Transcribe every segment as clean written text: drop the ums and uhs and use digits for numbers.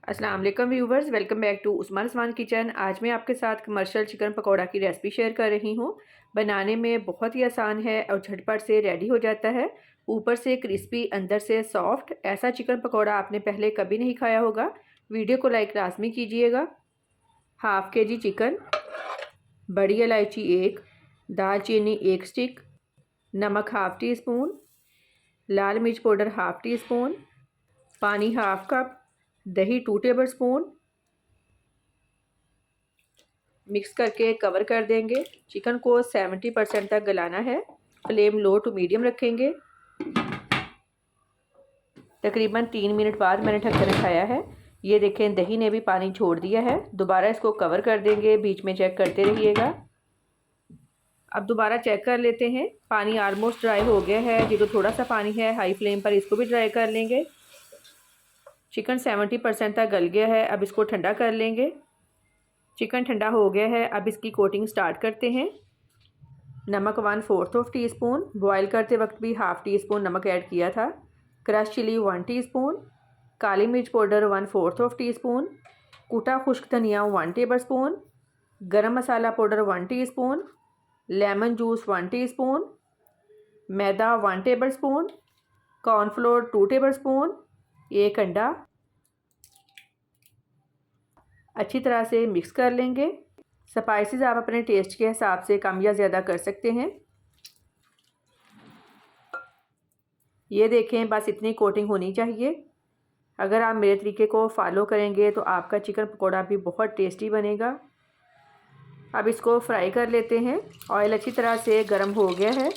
अस्सलाम वालेकुम viewers, welcome back to Usman Usman kitchen. आज मैं आपके साथ कमर्शियल चिकन पकौड़ा की रेसिपी शेयर कर रही हूँ। बनाने में बहुत ही आसान है और झटपट से रेडी हो जाता है। ऊपर से क्रिस्पी, अंदर से सॉफ्ट। ऐसा चिकन पकौड़ा आपने पहले कभी नहीं खाया होगा। वीडियो को लाइक लाजमी कीजिएगा। हाफ़ के जी चिकन, बड़ी इलायची 1, दालचीनी 1 स्टिक, नमक हाफ़ टी स्पून, लाल मिर्च पाउडर हाफ़ टी स्पून, पानी हाफ़ कप, दही 2 टेबल स्पून। मिक्स करके कवर कर देंगे। चिकन को 70% तक गलाना है। फ्लेम लो टू मीडियम रखेंगे। तकरीबन 3 मिनट बाद मैंने ढक्कन उठाया है। ये देखें, दही ने भी पानी छोड़ दिया है। दोबारा इसको कवर कर देंगे। बीच में चेक करते रहिएगा। अब दोबारा चेक कर लेते हैं। पानी ऑलमोस्ट ड्राई हो गया है। ये जो थोड़ा सा पानी है, हाई फ्लेम पर इसको भी ड्राई कर लेंगे। चिकन 70% तक गल गया है। अब इसको ठंडा कर लेंगे। चिकन ठंडा हो गया है। अब इसकी कोटिंग स्टार्ट करते हैं। नमक 1/4 टी स्पून, बॉयल करते वक्त भी हाफ़ टी स्पून नमक ऐड किया था। क्रश चिली 1 टीस्पून, काली मिर्च पाउडर 1/4 टी स्पून, कूटा खुश्क धनिया 1 tablespoon, garam masala powder 1 teaspoon, lemon juice 1 teaspoon, मैदा 1 tablespoon, cornflour 2 tablespoon, 1 अंडा। अच्छी तरह से मिक्स कर लेंगे। स्पाइसेस आप अपने टेस्ट के हिसाब से कम या ज़्यादा कर सकते हैं। ये देखें, बस इतनी कोटिंग होनी चाहिए। अगर आप मेरे तरीके को फॉलो करेंगे तो आपका चिकन पकोड़ा भी बहुत टेस्टी बनेगा। अब इसको फ्राई कर लेते हैं। ऑयल अच्छी तरह से गर्म हो गया है।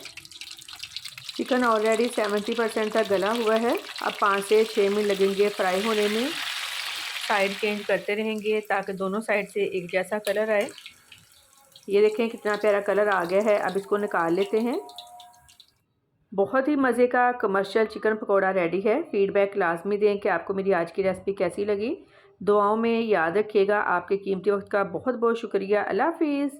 चिकन ऑलरेडी 70% तक गला हुआ है। अब 5 से 6 मिनट लगेंगे फ्राई होने में। साइड चेंज करते रहेंगे ताकि दोनों साइड से एक जैसा कलर आए। ये देखें कितना प्यारा कलर आ गया है। अब इसको निकाल लेते हैं। बहुत ही मज़े का कमर्शियल चिकन पकोड़ा रेडी है। फीडबैक लाजमी दें कि आपको मेरी आज की रेसिपी कैसी लगी। दुआओं में याद रखिएगा। आपके कीमती वक्त का बहुत बहुत शुक्रिया। अल्लाह हाफिज़।